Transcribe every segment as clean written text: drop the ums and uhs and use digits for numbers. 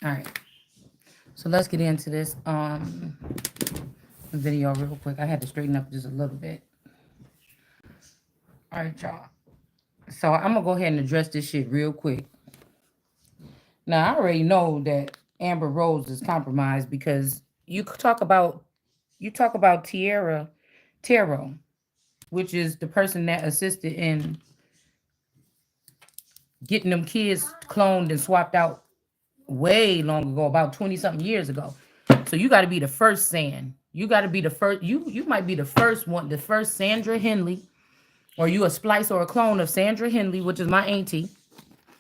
All right. So let's get into this video real quick. I had to straighten up just a little bit. All right, y'all. So I'm gonna go ahead and address this shit real quick. Now I already know that Amber Rose is compromised because you talk about Tierra Tarot, which is the person that assisted in getting them kids cloned and swapped out way long ago, about 20 something years ago. So you got to be the first San. You got to be the first. You might be the first one, the first Sandra Henley, or you a splice or a clone of Sandra Henley, which is my auntie.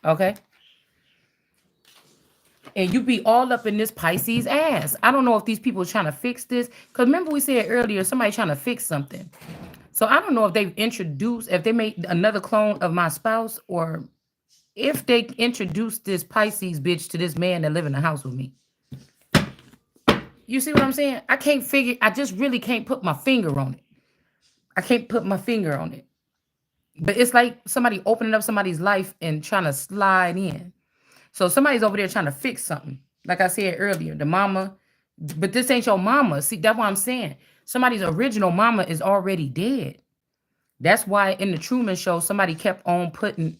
Okay, and you be all up in this Pisces ass. I don't know if these people are trying to fix this. Because remember we said earlier, somebody trying to fix something. So I don't know if they've introduced, if they made another clone of my spouse, or if they introduced this Pisces bitch to this man that live in the house with me. You see what I'm saying? I can't figure, I just really can't put my finger on it. I can't put my finger on it. But it's like somebody opening up somebody's life and trying to slide in. So somebody's over there trying to fix something. Like I said earlier, the mama, but this ain't your mama. See, that's what I'm saying. Somebody's original mama is already dead. That's why in the Truman Show, somebody kept putting,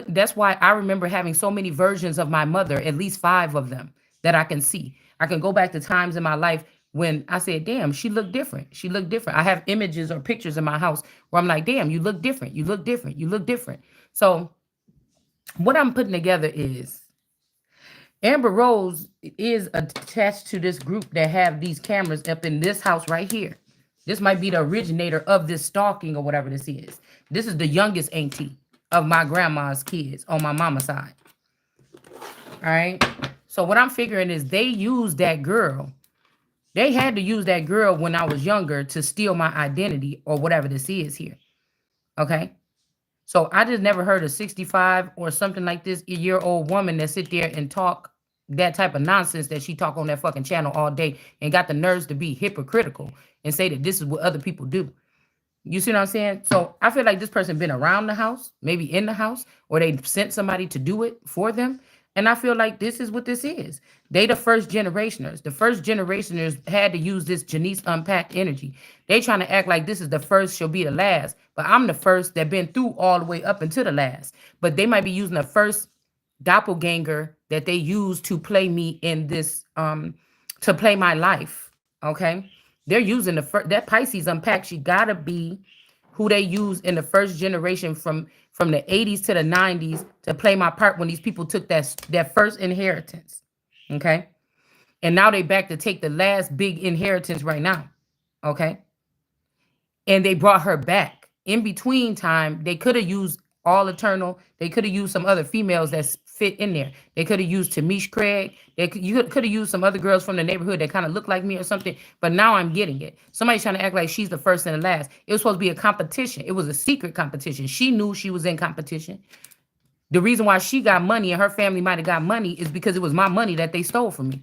that's why I remember having so many versions of my mother, at least 5 of them that I can see. I can go back to times in my life when I said, damn, she looked different. She looked different. I have images or pictures in my house where I'm like, damn, you look different. You look different. You look different. So what I'm putting together is Amber Rose is attached to this group that have these cameras up in this house right here. This might be the originator of this stalking or whatever this is. This is the youngest auntie of my grandma's kids on my mama's side. All right. So what I'm figuring is they used that girl. They had to use that girl when I was younger to steal my identity or whatever this is here. Okay. So I just never heard a 65 or something like this a year old woman that sit there and talk that type of nonsense that she talk on that fucking channel all day and got the nerves to be hypocritical and say that this is what other people do. You see what I'm saying? So I feel like this person been around the house, maybe in the house, or they sent somebody to do it for them. And I feel like this is what this is. They the first generationers. The first generationers had to use this Janice unpacked energy. They trying to act like this is the first, shall be the last. But I'm the first that been through all the way up until the last. But they might be using the first doppelganger that they use to play me in this, to play my life. Okay. They're using that Pisces unpacked. She gotta be who they use in the first generation from the 80s to the 90s to play my part when these people took that first inheritance. Okay. And now they back to take the last big inheritance right now. Okay. And they brought her back. In between time, they could have used All Eternal. They could have used some other females that fit in there. They could have used Tamish Craig. You could have used some other girls from the neighborhood that kind of look like me or something. But now I'm getting it. Somebody's trying to act like she's the first and the last. It was supposed to be a competition. It was a secret competition. She knew she was in competition. The reason why she got money and her family might have got money is because it was my money that they stole from me.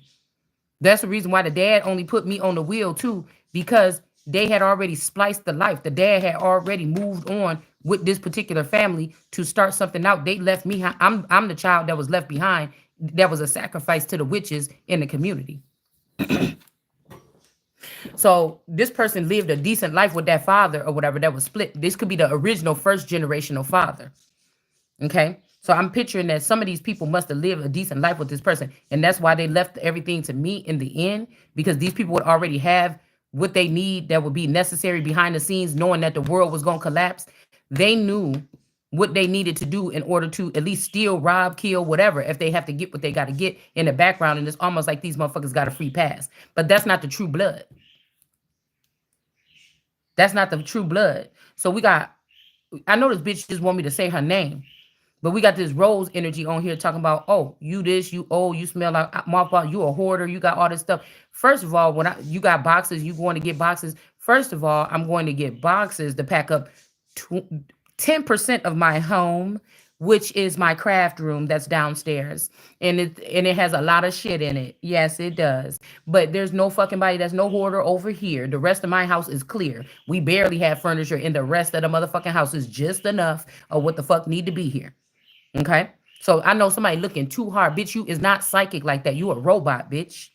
That's the reason why the dad only put me on the wheel too, because they had already spliced the life. The dad had already moved on with this particular family to start something out. They left me. I'm the child that was left behind. That was a sacrifice to the witches in the community. So this person lived a decent life with that father or whatever that was split. This could be the original first generational father. Okay. So I'm picturing that some of these people must have lived a decent life with this person. And that's why they left everything to me in the end, because these people would already have what they need that would be necessary behind the scenes, knowing that the world was going to collapse. They knew what they needed to do in order to at least steal, rob, kill, whatever, if they have to get what they got to get in the background. And it's almost like these motherfuckers got a free pass. But that's not the true blood. That's not the true blood. So I know this bitch just want me to say her name. But we got this rose energy on here talking about, oh, you this, you old, you smell like mothball, you a hoarder, you got all this stuff. First of all, you got boxes, you going to get boxes. First of all, I'm going to get boxes to pack up 10% of my home, which is my craft room that's downstairs. And it has a lot of shit in it. Yes, it does. But there's no fucking body, there's no hoarder over here. The rest of my house is clear. We barely have furniture, and the rest of the motherfucking house is just enough of what the fuck need to be here. Okay. So I know somebody looking too hard. Bitch, you is not psychic like that. You a robot, bitch.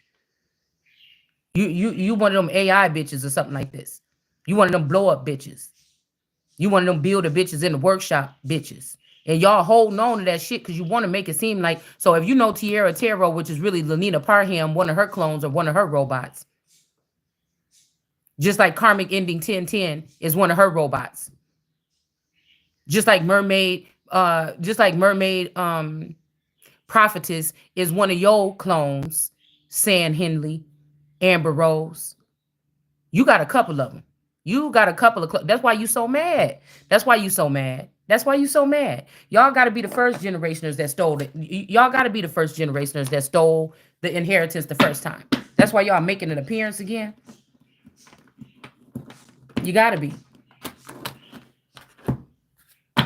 You one of them AI bitches or something like this. You one of them blow up bitches. You one of them builder bitches in the workshop bitches. And y'all holding on to that shit because you want to make it seem like, so if you know Tierra Tarot, which is really Lenina Parham, one of her clones or one of her robots, just like Karmic Ending 1010 is one of her robots. Just like Mermaid Prophetess is one of your clones, San Henley, Amber Rose. You got a couple of them. You got a couple of. That's why you so mad. That's why you so mad. That's why you so mad. Y'all got to be the first generationers that stole it. Y'all got to be the first generationers that stole the inheritance the first time. That's why y'all making an appearance again. You got to be.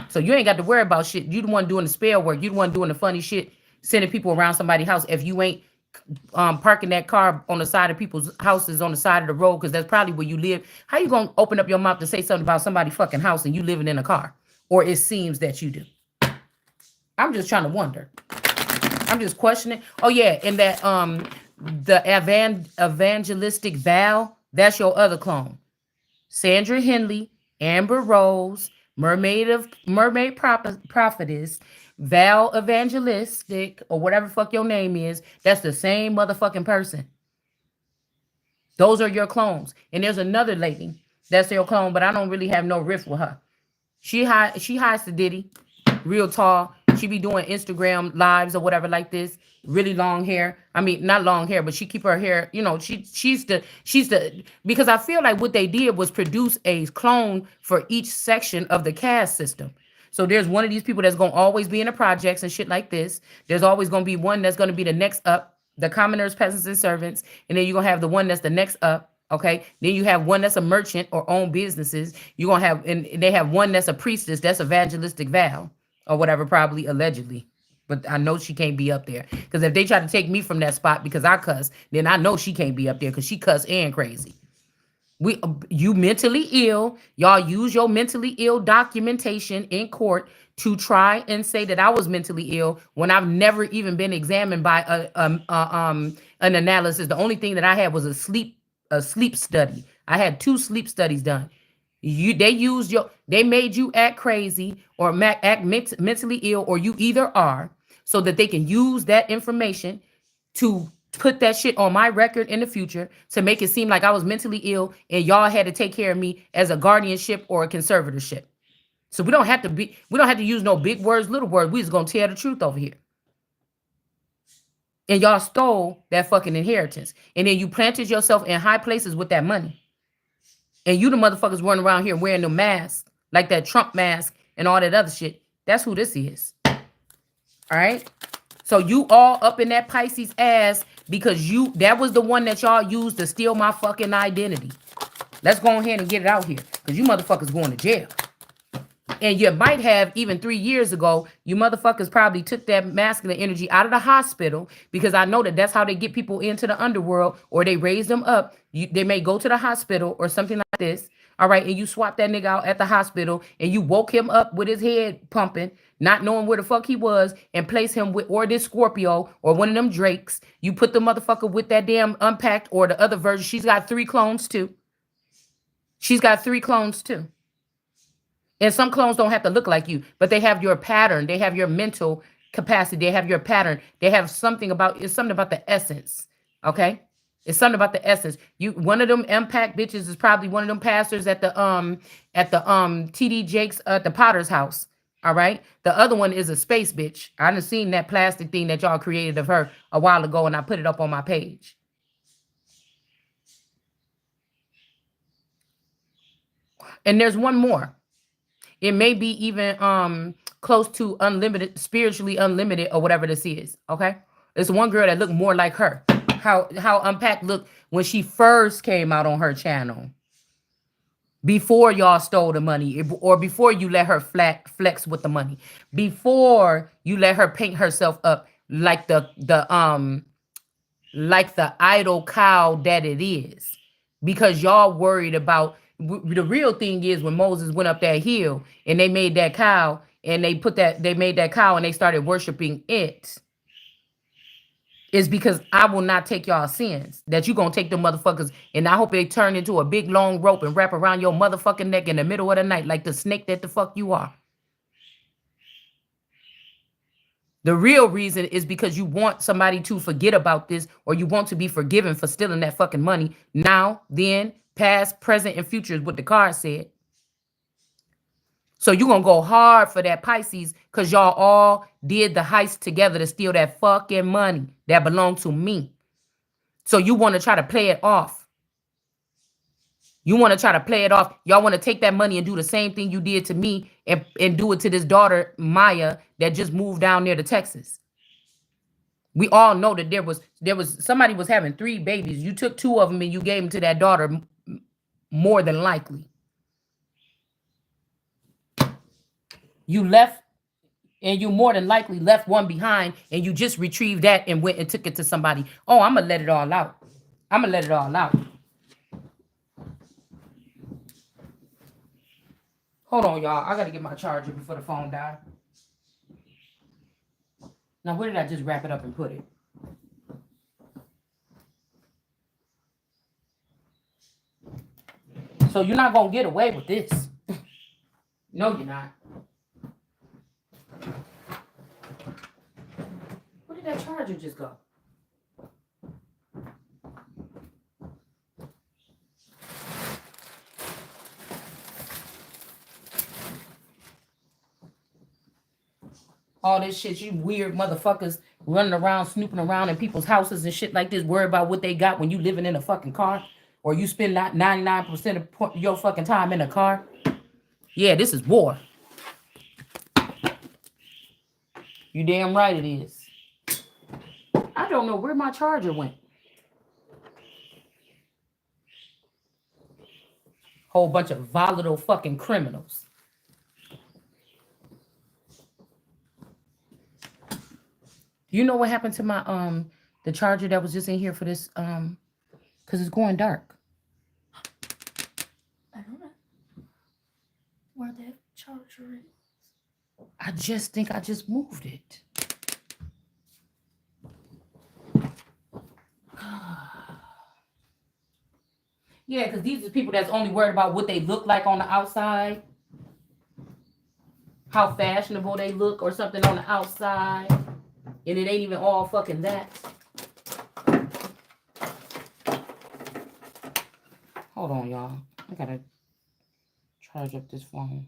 So you ain't got to worry about shit. You the one doing the spell work. You the one doing the funny shit, sending people around somebody's house. If you ain't parking that car on the side of people's houses on the side of the road, because that's probably where you live. How you gonna open up your mouth to say something about somebody's fucking house and you living in a car? Or it seems that you do. I'm just trying to wonder. I'm just questioning. Oh yeah, and that the evangelistic Val, that's your other clone. Sandra Henley, Amber Rose, Mermaid Prophetess, Val Evangelistic, or whatever fuck your name is. That's the same motherfucking person. Those are your clones. And there's another lady that's your clone, but I don't really have no riff with her. She hides the Diddy, real tall. She be doing Instagram lives or whatever like this. Really long hair. I mean, not long hair, but she keep her hair. You know, she's the because I feel like what they did was produce a clone for each section of the caste system. So there's one of these people that's gonna always be in the projects and shit like this. There's always gonna be one that's gonna be the next up, the commoners, peasants, and servants, and then you're gonna have the one that's the next up. Okay. Then you have one that's a merchant or own businesses. You're gonna have, and they have one that's a priestess, that's evangelistic Val, or whatever, probably allegedly. But I know she can't be up there. Because if they try to take me from that spot because I cuss, then I know she can't be up there because she cuss and crazy. You mentally ill. Y'all use your mentally ill documentation in court to try and say that I was mentally ill when I've never even been examined by an analysis. The only thing that I had was a sleep study. I had 2 sleep studies done. They made you act crazy or act mentally ill, or you either are, so that they can use that information to put that shit on my record in the future to make it seem like I was mentally ill and y'all had to take care of me as a guardianship or a conservatorship. So we don't have to use no big words, little words. We just gonna tell the truth over here. And y'all stole that fucking inheritance. And then you planted yourself in high places with that money. And you the motherfuckers running around here wearing the masks, like that Trump mask and all that other shit. That's who this is. All right? So you all up in that Pisces ass because that was the one that y'all used to steal my fucking identity. Let's go ahead and get it out here because you motherfuckers going to jail. And you might have, even 3 years ago, you motherfuckers probably took that masculine energy out of the hospital, because I know that that's how they get people into the underworld, or they raise them up. They may go to the hospital or something like this. All right. And you swap that nigga out at the hospital and you woke him up with his head pumping, not knowing where the fuck he was, and place him with, or this Scorpio or one of them Drakes. You put the motherfucker with that damn Unpacked or the other version. She's got 3 clones too. And some clones don't have to look like you, but they have your pattern. They have your mental capacity. They have your pattern. They have something about, it's something about the essence. Okay. It's something about the essence. One of them Impact bitches is probably one of them pastors at the TD Jakes at the Potter's house. All right. The other one is a space bitch. I done seen that plastic thing that y'all created of her a while ago, and I put it up on my page. And there's one more. It may be even close to unlimited, spiritually unlimited, or whatever this is. Okay. There's one girl that looked more like her. How Unpacked looked when she first came out on her channel. Before y'all stole the money, or before you let her flex with the money. Before you let her paint herself up like the idol cow that it is. Because y'all worried about, the real thing is when Moses went up that hill and they made that cow and they made that cow and they started worshiping it, is because I will not take y'all sins. That you gonna take them motherfuckers, and I hope they turn into a big long rope and wrap around your motherfucking neck in the middle of the night like the snake that the fuck you are. The real reason is because you want somebody to forget about this, or you want to be forgiven for stealing that fucking money. Now, then, past, present, and future is what the card said. So you're going to go hard for that Pisces because y'all all did the heist together to steal that fucking money that belonged to me. So you want to try to play it off. You want to try to play it off. Y'all want to take that money and do the same thing you did to me and do it to this daughter, Maya, that just moved down there to Texas. We all know that there was somebody was having 3 babies. You took 2 of them and you gave them to that daughter, more than likely. You left, and you more than likely left one behind, and you just retrieved that and went and took it to somebody. Oh, I'm going to let it all out. I'm going to let it all out. Hold on, y'all. I got to get my charger before the phone dies. Now, where did I just wrap it up and put it? So you're not going to get away with this. No, you're not. Where did that charger just go? All this shit, you weird motherfuckers running around, snooping around in people's houses and shit like this, worry about what they got when you living in a fucking car, or you spend 99% of your fucking time in a car. Yeah, this is war. You damn right it is. I don't know where my charger went. Whole bunch of volatile fucking criminals. You know what happened to my the charger that was just in here for this because it's going dark. I don't know where that charger is. I just think I just moved it. Yeah, because these are people that's only worried about what they look like on the outside, how fashionable they look or something on the outside, and it ain't even all fucking that. Hold on, y'all. I gotta charge up this phone.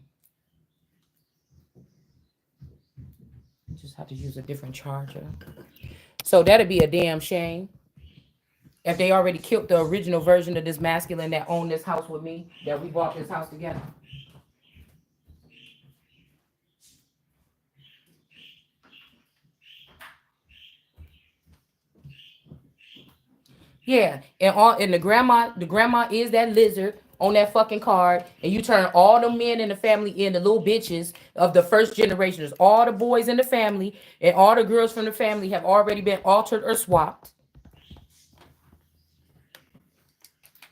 Just have to use a different charger. So that'd be a damn shame. If they already killed the original version of this masculine that owned this house with me, that we bought this house together. Yeah, and the grandma is that lizard on that fucking card, and you turn all the men in the family into little bitches of the first generations. All the boys in the family and all the girls from the family have already been altered or swapped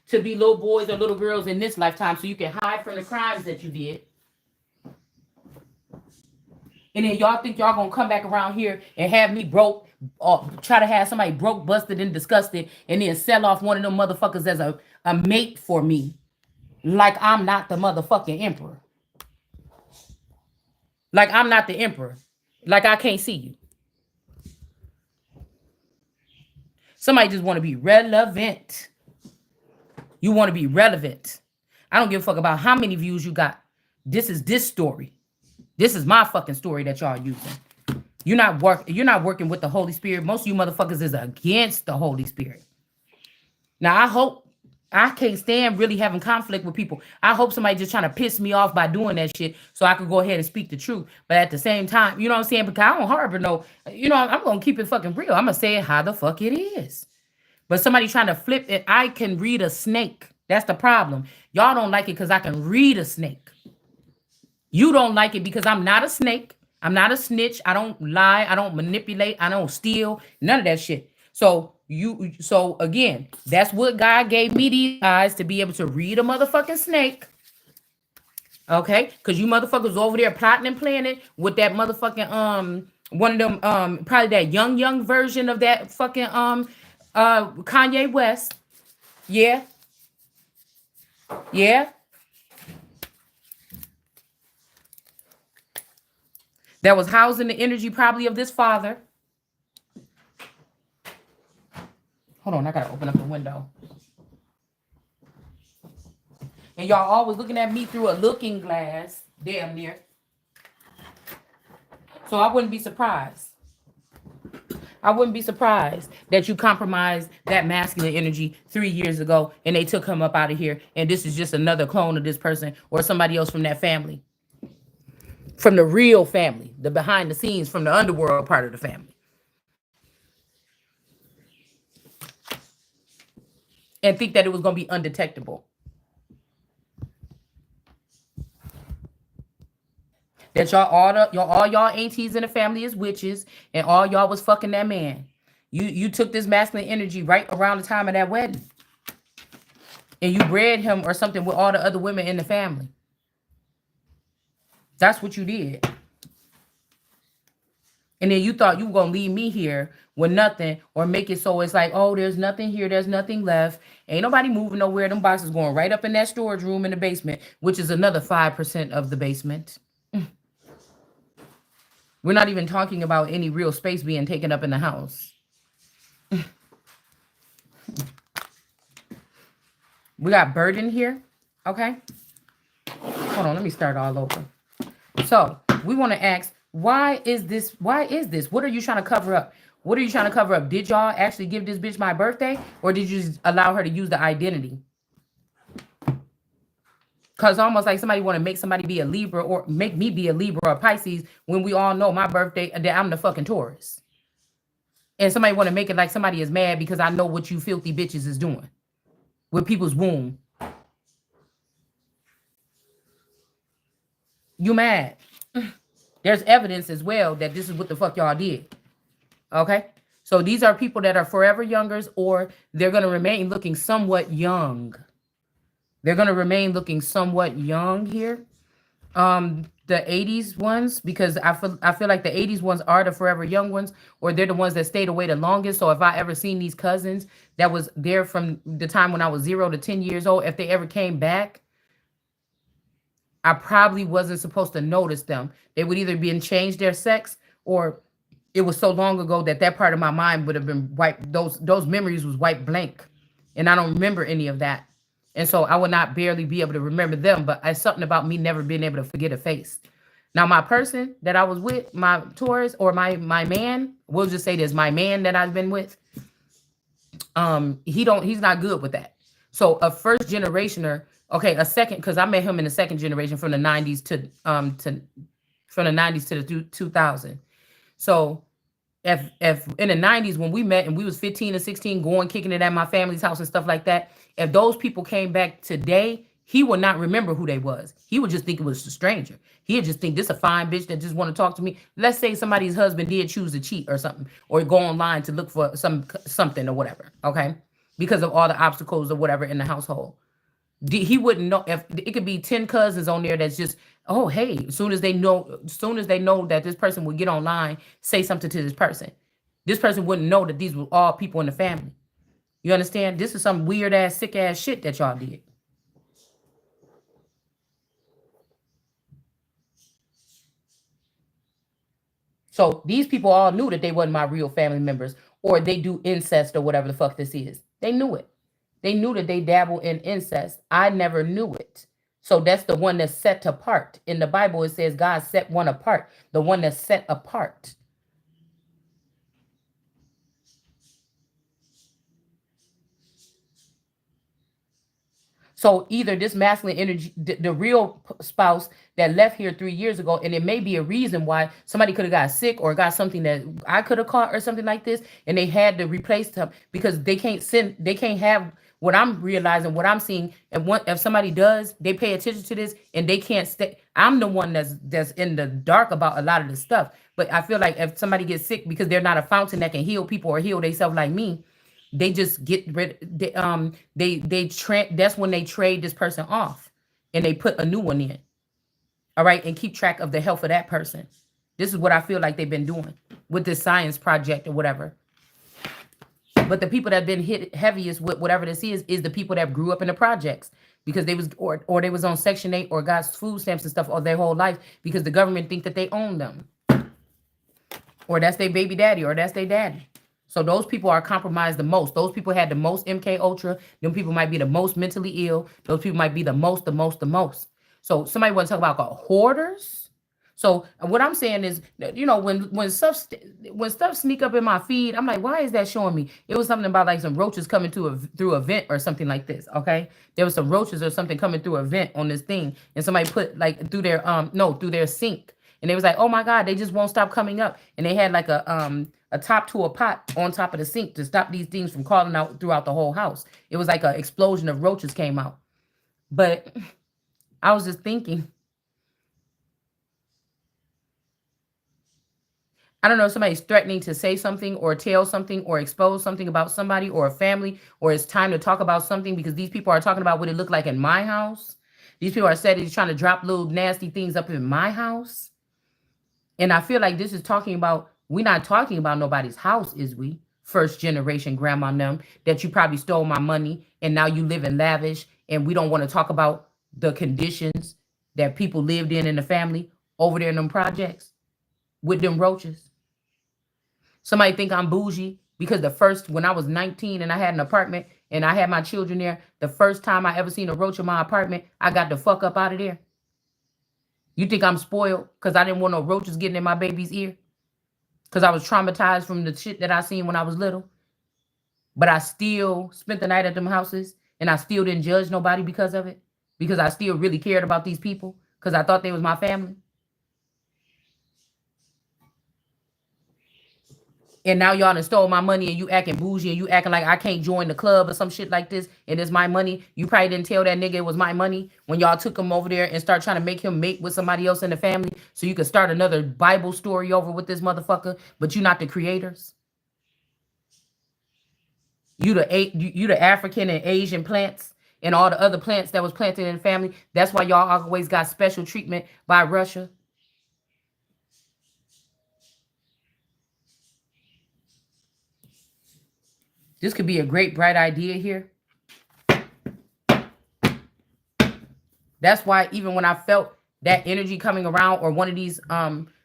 to be little boys or little girls in this lifetime, so you can hide from the crimes that you did. And then y'all think y'all gonna come back around here and have me broke, or try to have somebody broke, busted, and disgusted, and then sell off one of them motherfuckers as a mate for me, like I'm not the motherfucking emperor. Like I'm not the emperor. Like I can't see you. Somebody just want to be relevant. You want to be relevant. I don't give a fuck about how many views you got. This is this story. This is my fucking story that y'all using. You're not working with the Holy Spirit. Most of you motherfuckers is against the Holy Spirit. Now I can't stand really having conflict with people. I hope somebody just trying to piss me off by doing that shit so I could go ahead and speak the truth. But at the same time, you know what I'm saying? Because I don't harbor no, I'm gonna keep it fucking real. I'm gonna say it how the fuck it is. But somebody trying to flip it, I can read a snake. That's the problem. Y'all don't like it because I can read a snake. You don't like it because I'm not a snake. I'm not a snitch. I don't lie. I don't manipulate. I don't steal. None of that shit. So again, that's what God gave me these eyes to be able to read a motherfucking snake. Okay, because you motherfuckers over there plotting and planning with that motherfucking one of them probably that young version of that fucking Kanye West. Yeah, yeah. That was housing the energy probably of this father. Hold on, I gotta open up the window. And y'all always looking at me through a looking glass, damn near. So I wouldn't be surprised. I wouldn't be surprised that you compromised that masculine energy 3 years ago and they took him up out of here. And this is just another clone of this person or somebody else from that family, from the real family, the behind the scenes, from the underworld part of the family. And think that it was going to be undetectable. That all y'all aunties in the family is witches, and all y'all was fucking that man. You took this masculine energy right around the time of that wedding, and you bred him or something with all the other women in the family. That's what you did. And then you thought you were gonna leave me here with nothing, or make it so it's like, oh, there's nothing here, there's nothing left. Ain't nobody moving nowhere. Them boxes going right up in that storage room in the basement, which is another 5% of the basement. We're not even talking about any real space being taken up in the house. We got burden here. Okay. Hold on. Let me start all over. So we want to ask, why is this? Why is this? What are you trying to cover up? What are you trying to cover up? Did y'all actually give this bitch my birthday? Or did you just allow her to use the identity? Because almost like somebody want to make somebody be a Libra or make me be a Libra or Pisces when we all know my birthday, that I'm the fucking Taurus. And somebody want to make it like somebody is mad because I know what you filthy bitches is doing with people's womb. You mad. There's evidence as well that this is what the fuck y'all did. Okay? So these are people that are forever youngers, or they're going to remain looking somewhat young. They're going to remain looking somewhat young here. The 80s ones, because I feel like the 80s ones are the forever young ones, or they're the ones that stayed away the longest. So if I ever seen these cousins that was there from the time when I was 0 to 10 years old, if they ever came back, I probably wasn't supposed to notice them. They would either be changed their sex, or it was so long ago that that part of my mind would have been wiped. Those memories was wiped blank, and I don't remember any of that. And so I would not barely be able to remember them, but it's something about me never being able to forget a face. Now, my person that I was with, my Taurus, or my man, we'll just say this, my man that I've been with, he's not good with that. So a first generationer, okay, a second, because I met him in the second generation from the 90s to from the 90s to the 2000. So if in the 90s when we met and we was 15 or 16 going kicking it at my family's house and stuff like that, if those people came back today, he would not remember who they was. He would just think it was a stranger. He'd just think this a fine bitch that just want to talk to me. Let's say somebody's husband did choose to cheat or something, or go online to look for something or whatever, okay, because of all the obstacles or whatever in the household. He wouldn't know. If it could be 10 cousins on there that's just, oh hey, as soon as they know that this person would get online, say something to this person wouldn't know that these were all people in the family. You understand? This is some weird ass sick ass shit that y'all did. So these people all knew that they wasn't my real family members, or they do incest or whatever the fuck this is. They knew it. They knew that they dabble in incest. I never knew it. So that's the one that's set apart. In the Bible, it says God set one apart, the one that's set apart. So either this masculine energy, the real spouse that left here 3 years ago, and it may be a reason why somebody could have got sick or got something that I could have caught or something like this, and they had to replace them because they can't have what I'm realizing, what I'm seeing. And if somebody does, they pay attention to this and they can't stay. I'm the one that's in the dark about a lot of this stuff. But I feel like if somebody gets sick because they're not a fountain that can heal people or heal themselves like me, they just get rid. That's when they trade this person off, and they put a new one in. All right, and keep track of the health of that person. This is what I feel like they've been doing with this science project or whatever. But the people that have been hit heaviest with whatever this is the people that grew up in the projects because they was or they was on Section 8 or got food stamps and stuff all their whole life because the government think that they own them. Or that's their baby daddy or that's their daddy. So those people are compromised the most. Those people had the most MK Ultra. Them people might be the most mentally ill. Those people might be the most. So somebody want to talk about hoarders. So what I'm saying is, when stuff sneak up in my feed, I'm like, why is that showing me? It was something about like some roaches coming through a vent or something like this. Okay, there was some roaches or something coming through a vent on this thing, and somebody put like through their through their sink, and they was like, oh my god, they just won't stop coming up, and they had like a top to a pot on top of the sink to stop these things from crawling out throughout the whole house. It was like an explosion of roaches came out, but I was just thinking. I don't know if somebody's threatening to say something or tell something or expose something about somebody or a family, or it's time to talk about something because these people are talking about what it looked like in my house. These people are said he's trying to drop little nasty things up in my house. And I feel like this is talking about, we're not talking about nobody's house, is we? First generation grandma and them, that you probably stole my money and now you live in lavish, and we don't want to talk about the conditions that people lived in the family over there in them projects with them roaches. Somebody think I'm bougie because when I was 19 and I had an apartment and I had my children there, the first time I ever seen a roach in my apartment, I got the fuck up out of there. You think I'm spoiled because I didn't want no roaches getting in my baby's ear? Because I was traumatized from the shit that I seen when I was little. But I still spent the night at them houses and I still didn't judge nobody because of it. Because I still really cared about these people because I thought they was my family. And now y'all done stole my money and you acting bougie and you acting like I can't join the club or some shit like this and it's my money. You probably didn't tell that nigga it was my money when y'all took him over there and start trying to make him mate with somebody else in the family so you could start another Bible story over with this motherfucker, but you not the creators. You the African and Asian plants and all the other plants that was planted in the family. That's why y'all always got special treatment by Russia. This could be a great, bright idea here. That's why even when I felt that energy coming around or one of these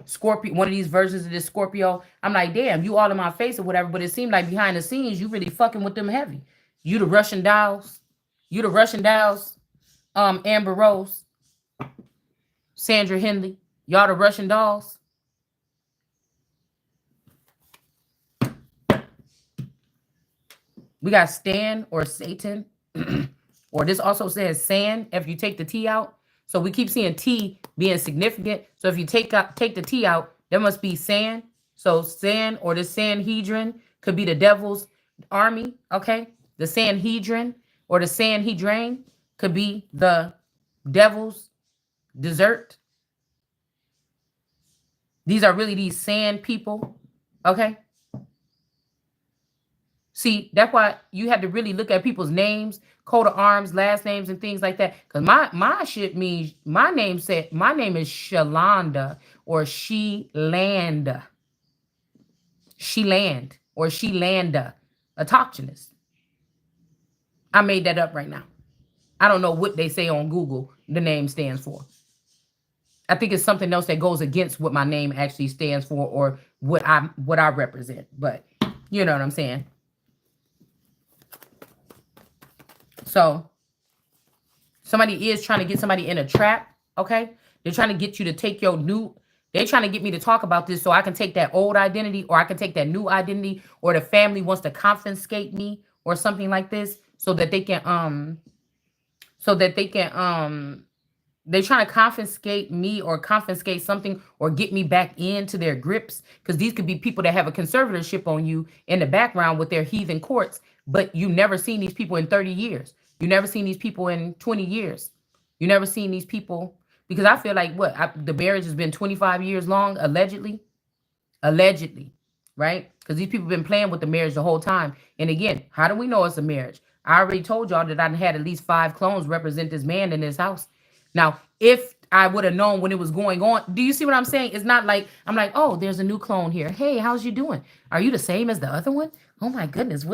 Scorpio, one of these versions of this Scorpio, I'm like, damn, you all in my face or whatever. But it seemed like behind the scenes, you really fucking with them heavy. You the Russian dolls. You the Russian dolls. Amber Rose. Sandra Henley. Y'all the Russian dolls. We got Stan or Satan. Or this also says San if you take the T out. So we keep seeing T being significant. So if you take the T out, there must be San. So San or the Sanhedrin could be the devil's army. Okay. The Sanhedrin or the Sanhedrin could be the devil's dessert. These are really these sand people. Okay. See, that's why you had to really look at people's names, coat of arms, last names, and things like that. Because my shit means my name is Shalanda or She Land. She Land or She Landa, a autochthonist. I made that up right now. I don't know what they say on Google the name stands for. I think it's something else that goes against what my name actually stands for or what I represent. But you know what I'm saying. So somebody is trying to get somebody in a trap, okay? They're trying to get you to take they're trying to get me to talk about this so I can take that old identity or I can take that new identity, or the family wants to confiscate me or something like this so that they can they're trying to confiscate me or confiscate something or get me back into their grips, because these could be people that have a conservatorship on you in the background with their heathen courts, but you never seen these people in 30 years. You never seen these people in 20 years. You never seen these people, because I feel like the marriage has been 25 years long, allegedly, right? Because these people have been playing with the marriage the whole time. And again, how do we know it's a marriage? I already told y'all that I had at least 5 clones represent this man in this house. Now, if I would have known when it was going on. Do you see what I'm saying? It's not like I'm like, oh, there's a new clone here. Hey, how's you doing? Are you the same as the other one? Oh my goodness,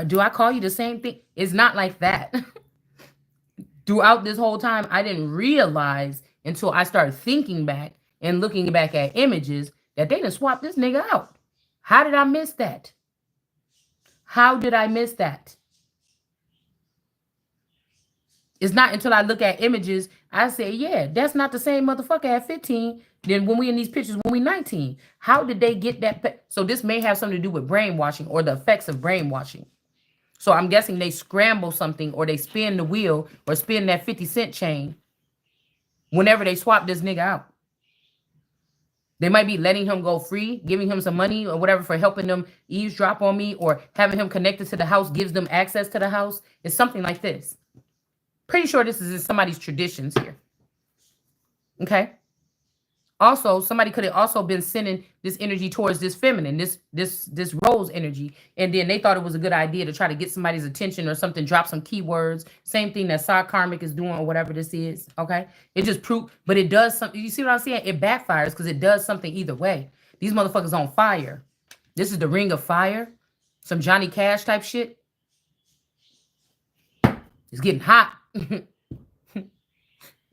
do I call you the same thing? It's not like that. Throughout this whole time, I didn't realize until I started thinking back and looking back at images that they done swapped this nigga out. How did I miss that? How did I miss that? It's not until I look at images, I say, yeah, that's not the same motherfucker at 15 than when we in these pictures when we 19. How did they get that? So this may have something to do with brainwashing or the effects of brainwashing. So I'm guessing they scramble something or they spin the wheel or spin that 50 cent chain whenever they swap this nigga out. They might be letting him go free, giving him some money or whatever for helping them eavesdrop on me, or having him connected to the house gives them access to the house. It's something like this. Pretty sure this is in somebody's traditions here. Okay. Also, somebody could have also been sending this energy towards this feminine, this rose energy, and then they thought it was a good idea to try to get somebody's attention or something, drop some keywords. Same thing that Sa Karmic is doing or whatever this is. Okay, it just proved, but it does something. You see what I'm saying? It backfires because it does something either way. These motherfuckers on fire. This is the Ring of Fire, some Johnny Cash type shit. It's getting hot.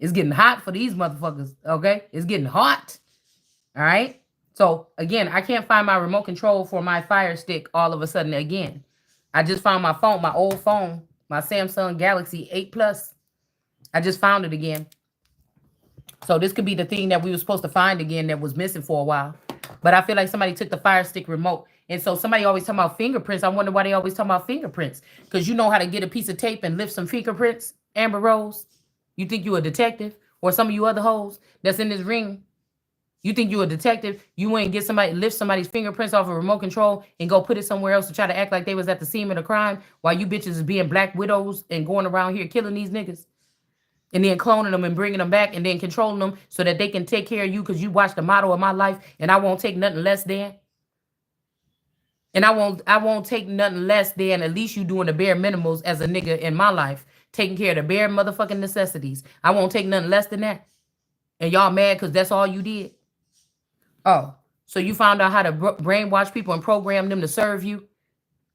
It's getting hot for these motherfuckers, okay? It's getting hot, all right? So, again, I can't find my remote control for my Fire Stick all of a sudden again. I just found my phone, my old phone, my Samsung Galaxy 8 Plus. I just found it again. So this could be the thing that we were supposed to find again that was missing for a while. But I feel like somebody took the Fire Stick remote. And so somebody always talking about fingerprints. I wonder why they always talking about fingerprints. Because you know how to get a piece of tape and lift some fingerprints, Amber Rose? You think you a detective? Or some of you other hoes that's in this ring? You think you a detective? You ain't get somebody, lift somebody's fingerprints off a remote control and go put it somewhere else to try to act like they was at the scene of the crime while you bitches is being black widows and going around here killing these niggas? And then cloning them and bringing them back and then controlling them so that they can take care of you because you watched the motto of my life and I won't take nothing less than. And I won't take nothing less than at least you doing the bare minimals as a nigga in my life. Taking care of the bare motherfucking necessities. I won't take nothing less than that. And y'all mad because that's all you did? Oh, so you found out how to brainwash people and program them to serve you?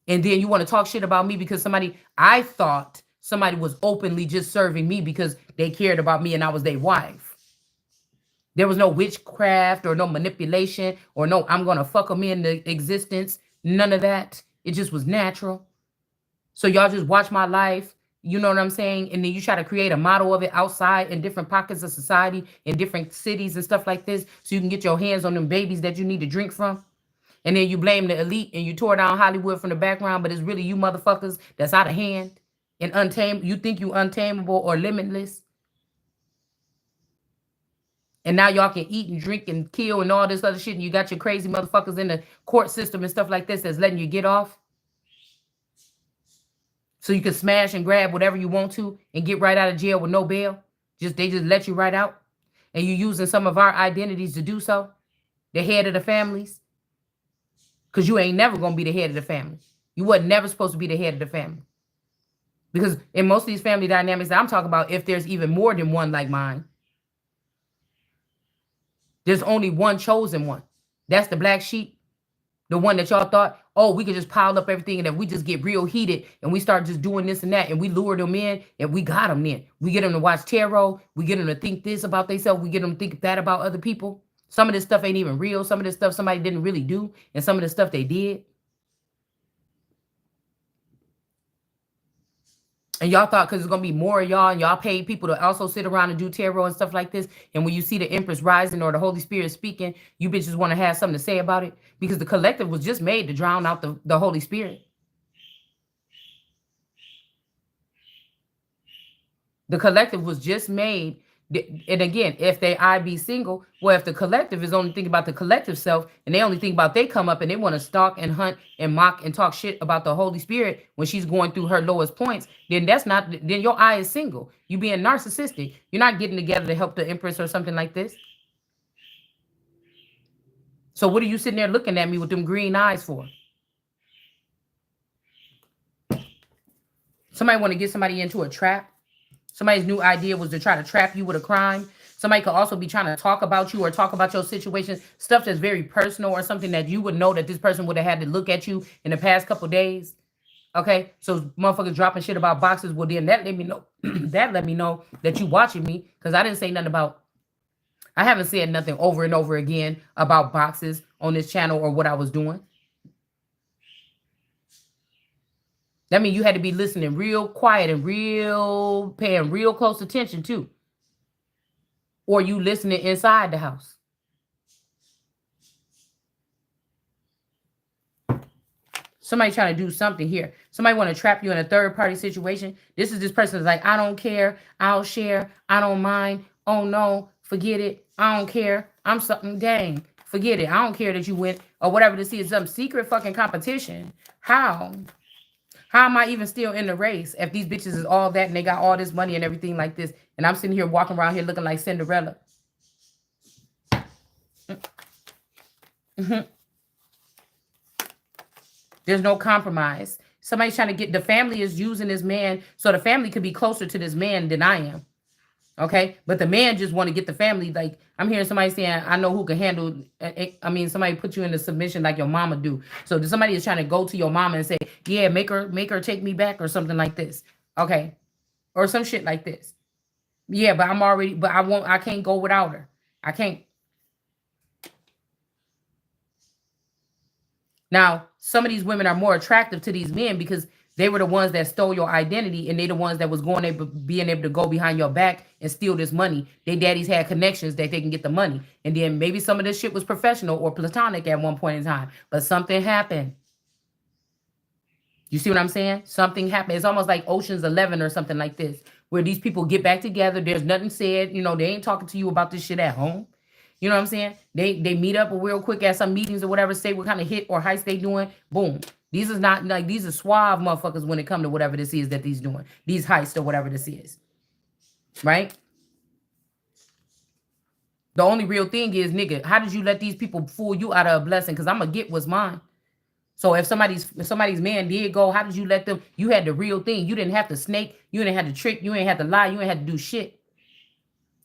And then you want to talk shit about me because I thought somebody was openly just serving me because they cared about me and I was their wife. There was no witchcraft or no manipulation or no, I'm going to fuck them into existence. None of that. It just was natural. So y'all just watch my life. You know what I'm saying? And then you try to create a model of it outside in different pockets of society, in different cities and stuff like this, so you can get your hands on them babies that you need to drink from. And then you blame the elite and you tore down Hollywood from the background, but it's really you motherfuckers that's out of hand and untamed. You think you untamable or limitless. And now y'all can eat and drink and kill and all this other shit. And you got your crazy motherfuckers in the court system and stuff like this that's letting you get off. So you can smash and grab whatever you want to and get right out of jail with no bail. They just let you right out. And you using some of our identities to do so. The head of the families. Because you ain't never going to be the head of the family. You wasn't never supposed to be the head of the family. Because in most of these family dynamics that I'm talking about, if there's even more than one like mine, there's only one chosen one. That's the black sheep. The one that y'all thought, oh, we could just pile up everything and then we just get real heated and we start just doing this and that and we lure them in and we got them in. We get them to watch tarot. We get them to think this about themselves. We get them to think that about other people. Some of this stuff ain't even real. Some of this stuff somebody didn't really do and some of the stuff they did. And y'all thought because it's going to be more of y'all and y'all paid people to also sit around and do tarot and stuff like this. And when you see the Empress rising or the Holy Spirit speaking, you bitches want to have something to say about it. Because the collective was just made to drown out the Holy Spirit. The collective was just made. And again, if I be single, well, if the collective is only thinking about the collective self and they only think about they come up and they want to stalk and hunt and mock and talk shit about the Holy Spirit when she's going through her lowest points, then then your eye is single. You being narcissistic. You're not getting together to help the Empress or something like this. So what are you sitting there looking at me with them green eyes for? Somebody want to get somebody into a trap. Somebody's new idea was to try to trap you with a crime. Somebody could also be trying to talk about you or talk about your situation, stuff that's very personal or something that you would know that this person would have had to look at you in the past couple days. Okay, so motherfuckers dropping shit about boxes. Well, then that let me know that let me know that you watching me because I didn't say nothing about. I haven't said nothing over and over again about boxes on this channel or what I was doing. That means you had to be listening real quiet and real paying real close attention too, or you listening inside the house. Somebody trying to do something here. Somebody want to trap you in a third party situation. This person is like, I don't care. I'll share. I don't mind. Oh no, forget it. I don't care. I'm something. Dang, forget it. I don't care that you went or whatever to see. It's some secret fucking competition. How? How am I even still in the race if these bitches is all that and they got all this money and everything like this? And I'm sitting here walking around here looking like Cinderella. Mm-hmm. There's no compromise. Somebody's trying to get, the family is using this man so the family could be closer to this man than I am. Okay, but the man just want to get the family. Like I'm hearing somebody saying, I know who can handle. I mean, somebody put you in a submission like your mama do. So somebody is trying to go to your mama and say, yeah, make her take me back or something like this. Okay, or some shit like this. Yeah, but I can't go without her. I can't. Now, some of these women are more attractive to these men because they were the ones that stole your identity and they the ones that was being able to go behind your back and steal this money. They daddies had connections that they can get the money. And then maybe some of this shit was professional or platonic at one point in time, but something happened. You see what I'm saying? Something happened. It's almost like Ocean's 11 or something like this, where these people get back together. There's nothing said. They ain't talking to you about this shit at home. You know what I'm saying? They meet up real quick at some meetings or whatever, say what kind of hit or heist they doing. Boom. These is not like, these are suave motherfuckers when it come to whatever this is that these doing. These heists or whatever this is. Right? The only real thing is, nigga, how did you let these people fool you out of a blessing? Because I'm going to get what's mine. So if somebody's man did go, how did you let them? You had the real thing. You didn't have to snake. You didn't have to trick. You ain't have to lie. You ain't had to do shit.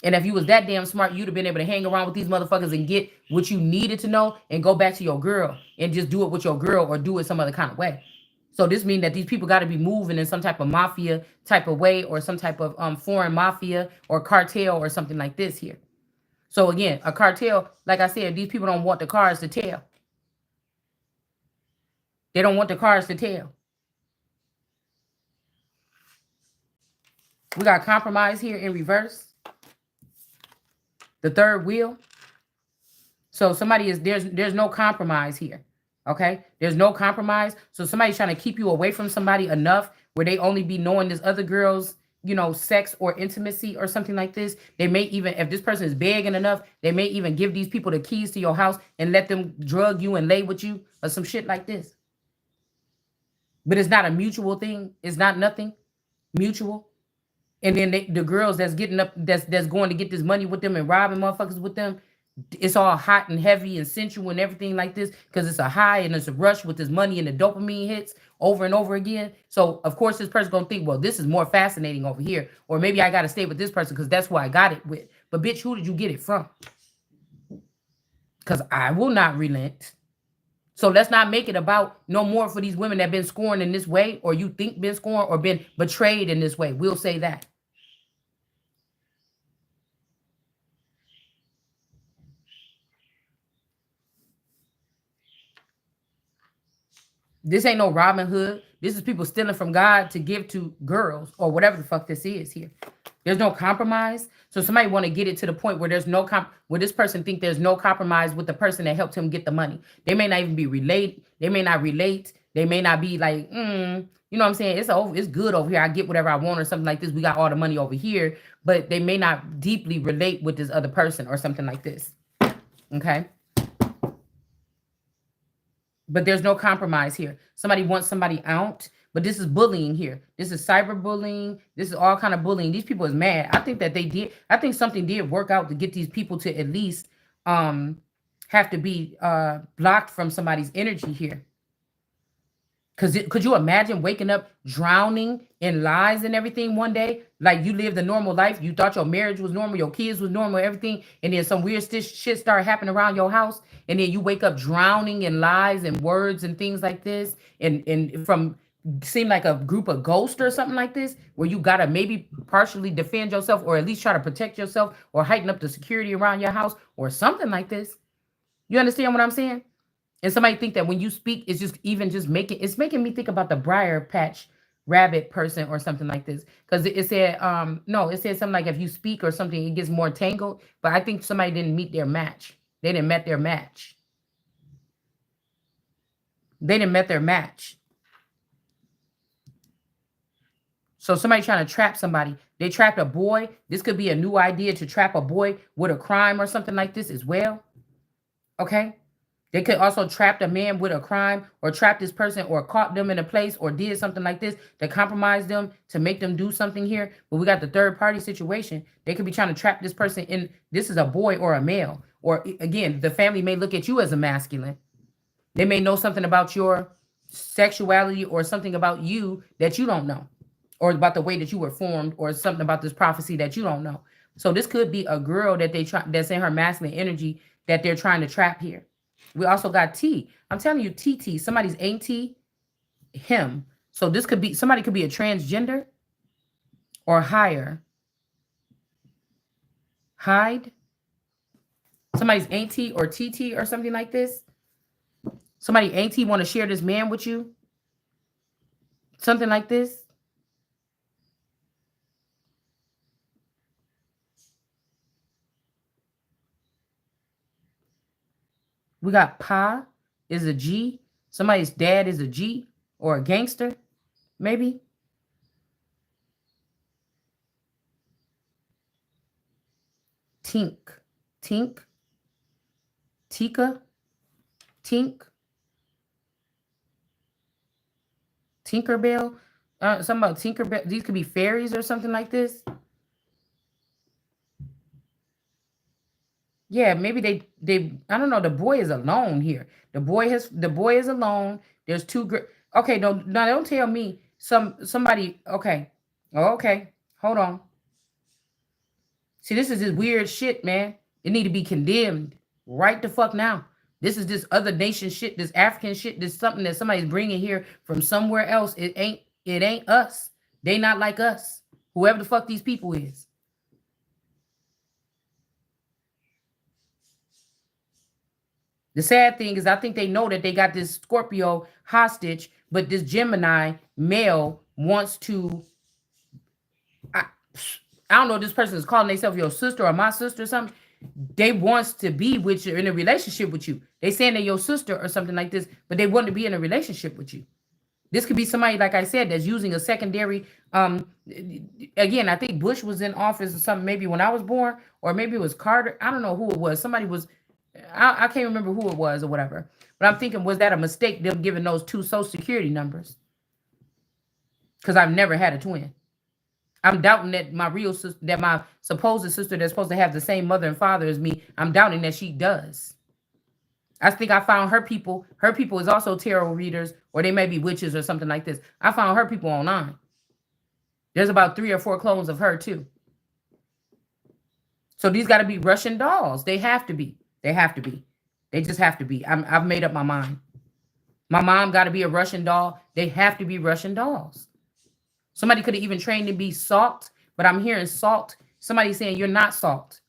And if you was that damn smart, you'd have been able to hang around with these motherfuckers and get what you needed to know and go back to your girl and just do it with your girl or do it some other kind of way. So this means that these people got to be moving in some type of mafia type of way or some type of foreign mafia or cartel or something like this here. So again, a cartel, like I said, these people don't want the cards to tell. They don't want the cards to tell. We got compromise here in reverse. The third wheel. So somebody is, there's no compromise here. Okay? There's no compromise. So somebody's trying to keep you away from somebody enough where they only be knowing this other girl's, sex or intimacy or something like this. They may even, if this person is begging enough, they may even give these people the keys to your house and let them drug you and lay with you or some shit like this. But it's not a mutual thing. It's not nothing mutual. And then the girls that's getting up, that's going to get this money with them and robbing motherfuckers with them, it's all hot and heavy and sensual and everything like this because it's a high and it's a rush with this money and the dopamine hits over and over again. So, of course, this person's going to think, well, this is more fascinating over here. Or maybe I got to stay with this person because that's who I got it with. But, bitch, who did you get it from? Because I will not relent. So let's not make it about no more for these women that have been scorned in this way or you think been scorned or been betrayed in this way. We'll say that. This ain't no Robin Hood. This is people stealing from God to give to girls or whatever the fuck this is here. There's no compromise. So somebody want to get it to the point where there's no where this person think there's no compromise with the person that helped him get the money. They may not even be related. They may not relate. They may not be like, you know what I'm saying? It's good over here. I get whatever I want or something like this. We got all the money over here, but they may not deeply relate with this other person or something like this. Okay. But there's no compromise here. Somebody wants somebody out, but this is bullying here. This is cyberbullying. This is all kind of bullying. These people is mad. I think that I think something did work out to get these people to at least have to be blocked from somebody's energy here. Cause could you imagine waking up drowning in lies and everything one day? Like you lived a normal life, you thought your marriage was normal, your kids was normal, everything, and then some weird shit started happening around your house, and then you wake up drowning in lies and words and things like this, and from seem like a group of ghosts or something like this, where you gotta maybe partially defend yourself or at least try to protect yourself or heighten up the security around your house or something like this. You understand what I'm saying? And somebody think that when you speak, it's just even just making it's making me think about the briar patch rabbit person or something like this. Because it said, no, it said something like if you speak or something, it gets more tangled. But I think somebody didn't meet their match. They didn't met their match. They didn't met their match. So somebody trying to trap somebody. They trapped a boy. This could be a new idea to trap a boy with a crime or something like this as well. Okay. They could also trap a man with a crime or trap this person or caught them in a place or did something like this to compromise them to make them do something here. But we got the third party situation. They could be trying to trap this person in. This is a boy or a male. Or again, the family may look at you as a masculine. They may know something about your sexuality or something about you that you don't know, or about the way that you were formed, or something about this prophecy that you don't know. So this could be a girl that they try that's in her masculine energy that they're trying to trap here. We also got T. I'm telling you, TT, somebody's auntie, him. So this could be somebody could be a transgender or higher. Hide. Somebody's auntie or TT or something like this. Somebody auntie want to share this man with you. Something like this. We got Pa is a G. Somebody's dad is a G or a gangster, maybe. Tink. Tink. Tika. Tink. Tinkerbell. Something about Tinkerbell. These could be fairies or something like this. Yeah, maybe they I don't know. The boy is alone here. The boy is alone. There's two okay, no, don't tell me somebody okay. Oh, okay. Hold on. See, this is this weird shit, man. It need to be condemned right the fuck now. This is this other nation shit, this African shit, this something that somebody's bringing here from somewhere else. It ain't us. They not like us. Whoever the fuck these people is. The sad thing is, I think they know that they got this Scorpio hostage, but this Gemini male wants to. I, I don't know if this person is calling themselves your sister or my sister or something. They wants to be with you in a relationship with you. They saying they're your sister or something like this, but they want to be in a relationship with you. This could be somebody, like I said, that's using a secondary. Again, I think Bush was in office or something, maybe when I was born, or maybe it was Carter. I don't know who it was. Somebody was. I can't remember who it was or whatever. But I'm thinking, was that a mistake? Them giving those two social security numbers? Because I've never had a twin. I'm doubting that my real sister, that my supposed sister that's supposed to have the same mother and father as me, I'm doubting that she does. I think I found her people. Her people is also tarot readers, or they may be witches or something like this. I found her people online. There's about 3 or 4 clones of her too. So these got to be Russian dolls. They have to be. They have to be. They just have to be. I've made up my mind. My mom got to be a Russian doll. They have to be Russian dolls. Somebody could have even trained to be Salt, but I'm hearing Salt. Somebody saying you're not Salt.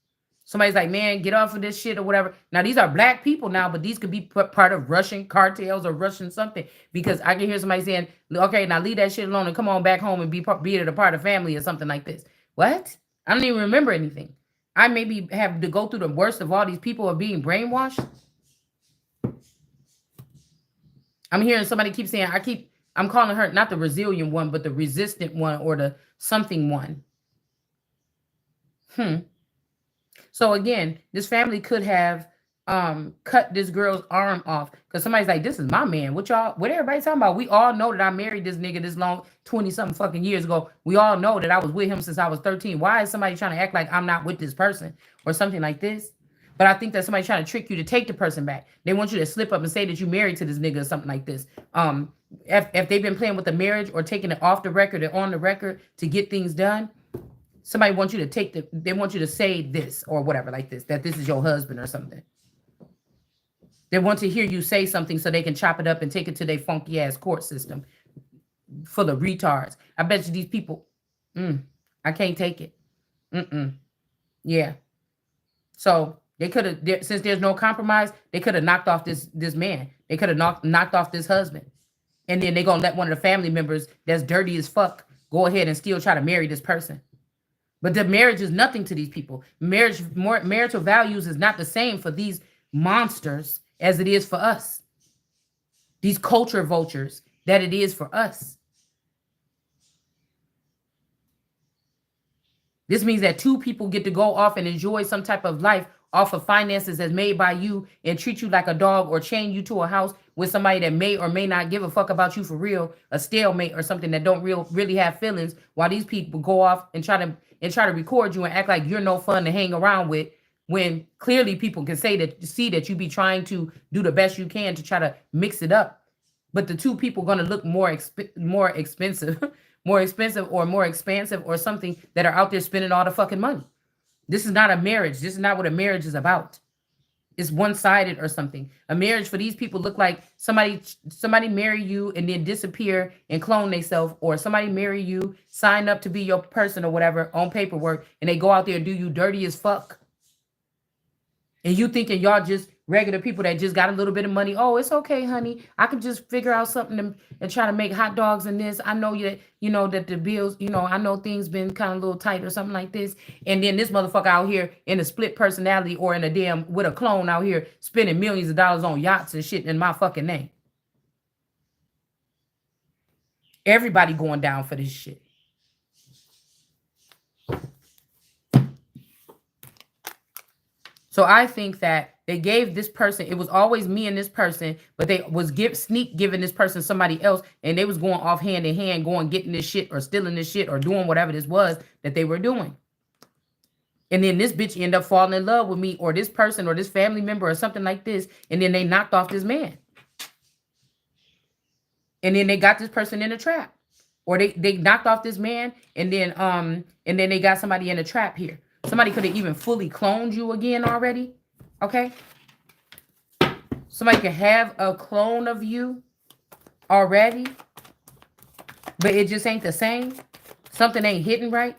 Somebody's like, man, get off of this shit or whatever. Now, these are black people now, but these could be part of Russian cartels or Russian something. Because I can hear somebody saying, okay, now leave that shit alone and come on back home and be a part of family or something like this. What? I don't even remember anything. I maybe have to go through the worst of all these people are being brainwashed. I'm hearing somebody keep saying, I'm calling her not the resilient one, but the resistant one or the something one. So again, this family could have cut this girl's arm off because somebody's like, this is my man. What everybody talking about? We all know that I married this nigga this long, 20 something fucking years ago. We all know that I was with him since I was 13. Why is somebody trying to act like I'm not with this person or something like this? But I think that somebody's trying to trick you to take the person back. They want you to slip up and say that you married to this nigga or something like this. If they've been playing with the marriage or taking it off the record and on the record to get things done, somebody wants you to they want you to say this or whatever like this, that this is your husband or something. They want to hear you say something so they can chop it up and take it to their funky ass court system full of retards. I bet you these people, I can't take it. Yeah. So they could have, since there's no compromise, they could have knocked off this man. They could have knocked off this husband. And then they're going to let one of the family members that's dirty as fuck go ahead and still try to marry this person. But the marriage is nothing to these people. Marital values is not the same for these monsters as it is for us. These culture vultures that it is for us. This means that two people get to go off and enjoy some type of life off of finances that's made by you and treat you like a dog or chain you to a house with somebody that may or may not give a fuck about you for real, a stalemate or something that don't really have feelings, while these people go off and try to record you and act like you're no fun to hang around with, when clearly people can see that you be trying to do the best you can to try to mix it up. But the two people going to look more expensive, more expensive or more expansive or something, that are out there spending all the fucking money. This is not a marriage. This is not what a marriage is about. It's one-sided or something. A marriage for these people look like somebody marry you and then disappear and clone themselves, or somebody marry you, sign up to be your person or whatever on paperwork, and they go out there and do you dirty as fuck. And you thinking y'all just regular people that just got a little bit of money. Oh, it's okay, honey. I can just figure out something and try to make hot dogs and this. I know that the bills, I know things been kind of a little tight or something like this. And then this motherfucker out here in a split personality or in a with a clone out here spending millions of dollars on yachts and shit in my fucking name. Everybody going down for this shit. So I think that they gave this person, it was always me and this person, but they was giving this person somebody else, and they was going off hand in hand, getting this shit or stealing this shit or doing whatever this was that they were doing. And then this bitch ended up falling in love with me or this person or this family member or something like this, and then they knocked off this man. And then they got this person in a trap. Or they knocked off this man, and then they got somebody in a trap here. Somebody could have even fully cloned you again already. Okay? Somebody could have a clone of you already, but it just ain't the same. Something ain't hitting right.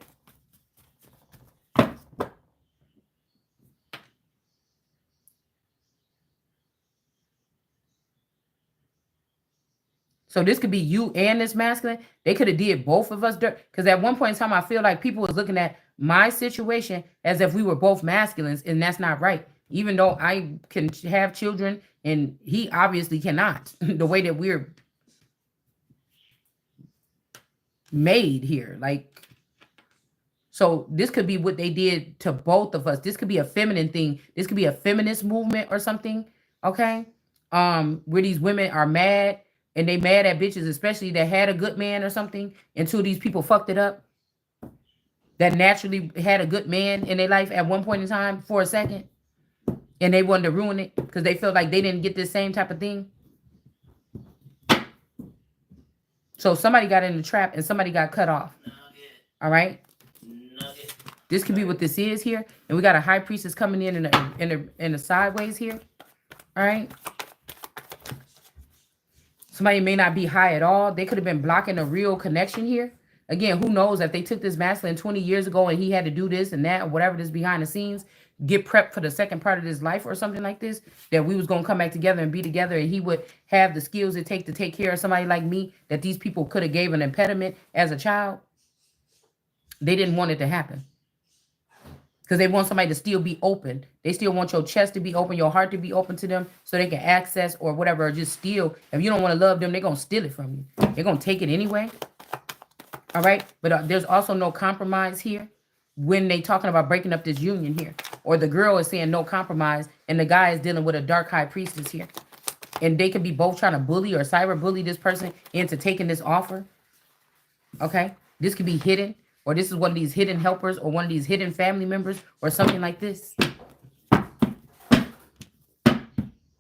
So this could be you and this masculine. They could have did both of us dirt. Because at one point in time, I feel like people was looking at my situation as if we were both masculines, and that's not right. Even though I can have children, and he obviously cannot. The way that we're made here. Like, so this could be what they did to both of us. This could be a feminine thing. This could be a feminist movement or something. Okay? Where these women are mad. And they mad at bitches, especially that had a good man or something, until these people fucked it up. That naturally had a good man in their life at one point in time for a second. And they wanted to ruin it because they felt like they didn't get this same type of thing. So somebody got in the trap and somebody got cut off. All right? This could be what this is here. And we got a high priestess coming in the sideways here. All right? Somebody may not be high at all. They could have been blocking a real connection here. Again, who knows if they took this masculine 20 years ago and he had to do this and that or whatever this behind the scenes, get prepped for the second part of his life or something like this, that we was going to come back together and be together, and he would have the skills it take to take care of somebody like me, that these people could have gave an impediment as a child. They didn't want it to happen. Because they want somebody to still be open. They still want your chest to be open, your heart to be open to them, so they can access or whatever, or just steal. If you don't want to love them, they're going to steal it from you. They're going to take it anyway. All right? But there's also no compromise here when they talking about breaking up this union here. Or the girl is saying no compromise, and the guy is dealing with a dark high priestess here. And they could be both trying to bully or cyber bully this person into taking this offer. Okay? This could be hidden. Or this is one of these hidden helpers or one of these hidden family members or something like this.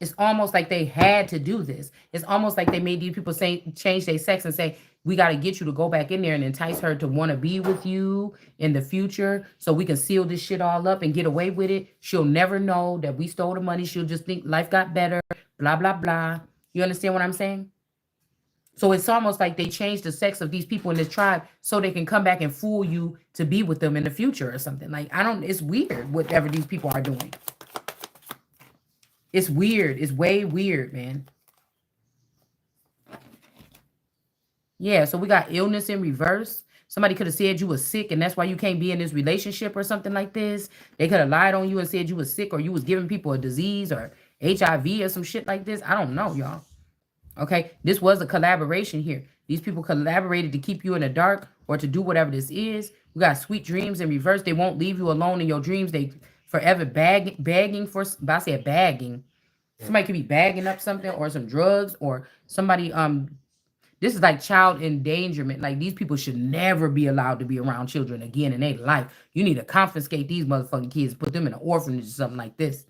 It's almost like they had to do this. It's almost like they made these people say change their sex and say, we got to get you to go back in there and entice her to want to be with you in the future so we can seal this shit all up and get away with it. She'll never know that we stole the money. She'll just think life got better, blah, blah, blah. You understand what I'm saying? So it's almost like they changed the sex of these people in this tribe so they can come back and fool you to be with them in the future or something. Like, I don't, it's weird whatever these people are doing. It's weird. It's way weird, man. Yeah, so we got illness in reverse. Somebody could have said you were sick and that's why you can't be in this relationship or something like this. They could have lied on you and said you were sick or you was giving people a disease or HIV or some shit like this. I don't know, y'all. Okay, this was a collaboration here. These people collaborated to keep you in the dark or to do whatever this is. We got sweet dreams in reverse. They won't leave you alone in your dreams. They forever begging for, but I said bagging. Somebody could be bagging up something or some drugs or somebody, this is like child endangerment. Like these people should never be allowed to be around children again in their life. You need to confiscate these motherfucking kids, put them in an orphanage or something like this.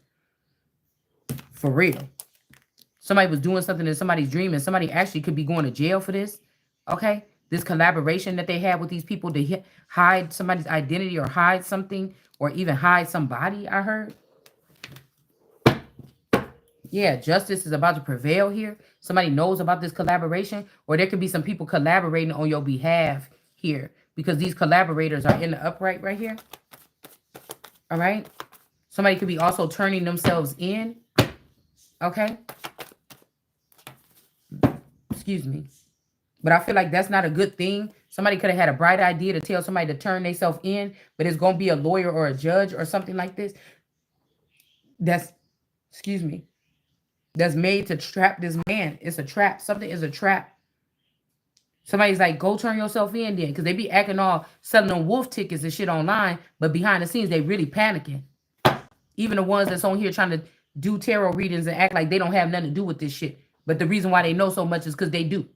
For real. Somebody was doing something in somebody's dream and somebody actually could be going to jail for this. Okay. This collaboration that they had with these people to hide somebody's identity or hide something or even hide somebody, I heard. Yeah, justice is about to prevail here. Somebody knows about this collaboration, or there could be some people collaborating on your behalf here because these collaborators are in the upright right here. All right. Somebody could be also turning themselves in. Okay. Excuse me. But I feel like that's not a good thing. Somebody could have had a bright idea to tell somebody to turn themselves in, but it's going to be a lawyer or a judge or something like this. That's, excuse me, that's made to trap this man. It's a trap. Something is a trap. Somebody's like, go turn yourself in then. Because they be acting all, selling them wolf tickets and shit online. But behind the scenes, they really panicking. Even the ones that's on here trying to do tarot readings and act like they don't have nothing to do with this shit. But the reason why they know so much is because they do.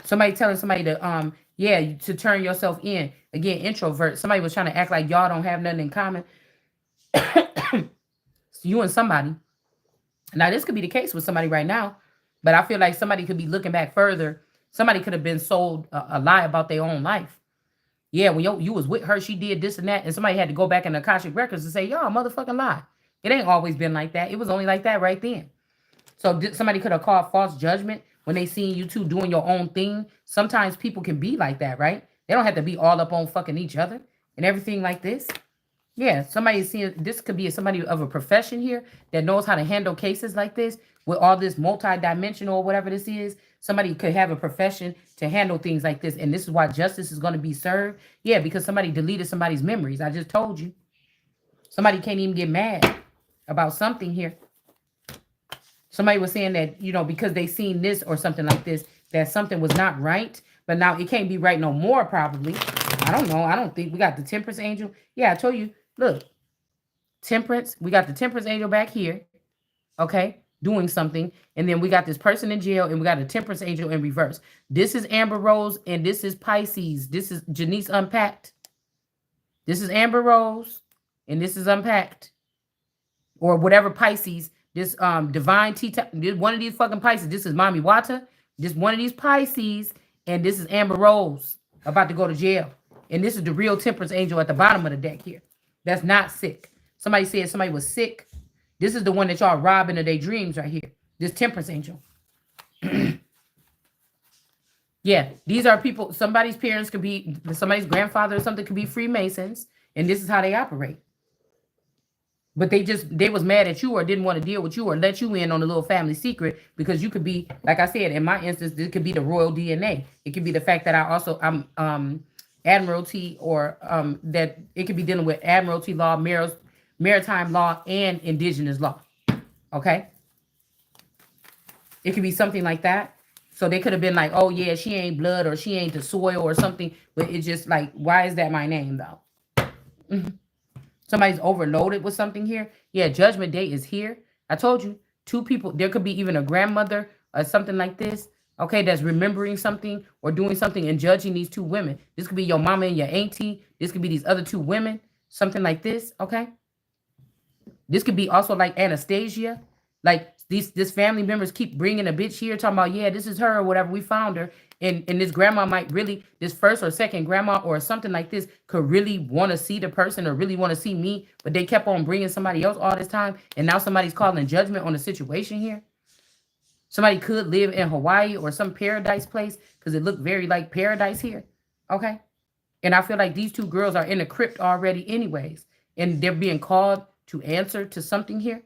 Somebody telling somebody to, yeah, to turn yourself in. Again, introvert. Somebody was trying to act like y'all don't have nothing in common. You and somebody. Now, this could be the case with somebody right now, but I feel like somebody could be looking back further. Somebody could have been sold a lie about their own life. Yeah, when you was with her, she did this and that, and somebody had to go back in the Akashic Records and say, y'all motherfucking lie. It ain't always been like that. It was only like that right then. So somebody could have called false judgment when they seen you two doing your own thing. Sometimes people can be like that, right? They don't have to be all up on fucking each other and everything like this. Yeah, somebody is seeing, this could be somebody of a profession here that knows how to handle cases like this with all this multi-dimensional or whatever this is. Somebody could have a profession to handle things like this. And this is why justice is going to be served. Yeah, because somebody deleted somebody's memories. I just told you. Somebody can't even get mad about something here. Somebody was saying that, you know, because they seen this or something like this, that something was not right. But now it can't be right no more, probably. I don't know. I don't think we got the Temperance Angel. Yeah, I told you. Look, Temperance. We got the Temperance Angel back here. Okay, doing something. And then we got this person in jail and we got a Temperance Angel in reverse. This is Amber Rose and this is Pisces. This is Janice Unpacked. This is Amber Rose and this is Unpacked. Or whatever Pisces. This Divine Tea, one of these fucking Pisces. This is Mommy Wata. This one of these Pisces. And this is Amber Rose about to go to jail. And this is the real Temperance Angel at the bottom of the deck here. That's not sick. Somebody said somebody was sick. This is the one that y'all robbing of their dreams right here. This Temperance Angel. Yeah, these are people, somebody's parents could be, somebody's grandfather or something could be Freemasons. And this is how they operate. But they was mad at you or didn't want to deal with you or let you in on a little family secret because you could be, like I said, in my instance, it could be the royal DNA. It could be the fact that I'm Admiralty or that it could be dealing with Admiralty law, maritime law, and indigenous law. Okay? It could be something like that. So they could have been like, oh yeah, she ain't blood or she ain't the soil or something. But it's just like, why is that my name though? Mm-hmm. Somebody's overloaded with something here. Yeah, Judgment Day is here. I told you, two people. There could be even a grandmother or something like this. Okay, that's remembering something or doing something and judging these two women. This could be your mama and your auntie. This could be these other two women. Something like this. Okay. This could be also like Anastasia. Like this family members keep bringing a bitch here talking about, yeah, this is her or whatever. We found her. And this grandma might really, this first or second grandma or something like this could really want to see the person or really want to see me, but they kept on bringing somebody else all this time. And now somebody's calling judgment on the situation here. Somebody could live in Hawaii or some paradise place because it looked very like paradise here. Okay. And I feel like these two girls are in the crypt already anyways. And they're being called to answer to something here.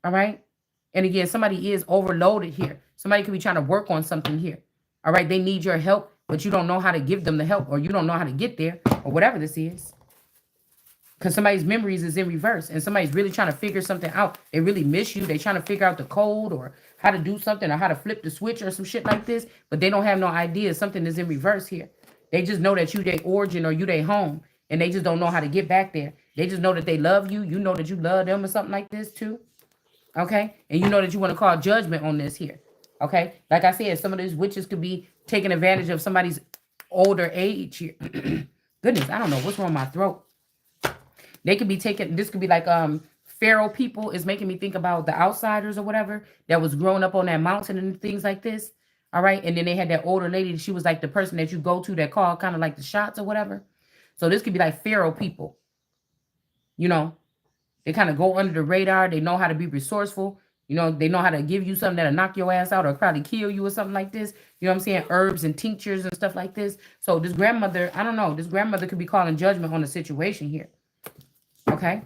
All right. And again, somebody is overloaded here. Somebody could be trying to work on something here. All right. They need your help, but you don't know how to give them the help, or you don't know how to get there, or whatever this is. Because somebody's memories is in reverse and somebody's really trying to figure something out. They really miss you. They're trying to figure out the code or how to do something or how to flip the switch or some shit like this, but they don't have no idea something is in reverse here. They just know that you their origin or you their home, and they just don't know how to get back there. They just know that they love you. You know that you love them or something like this too. Okay? And you know that you want to call judgment on this here. Okay? Like I said, some of these witches could be taking advantage of somebody's older age here. Goodness, I don't know what's wrong with my throat. They could be taking, this could be like Pharaoh people is making me think about the outsiders or whatever that was growing up on that mountain and things like this. All right. And then they had that older lady. She was like the person that you go to that called kind of like the shots or whatever. So this could be like Pharaoh people. You know, they kind of go under the radar. They know how to be resourceful. You know, they know how to give you something that'll knock your ass out or probably kill you or something like this. You know what I'm saying? Herbs and tinctures and stuff like this. So this grandmother, I don't know, this grandmother could be calling judgment on the situation here. Okay.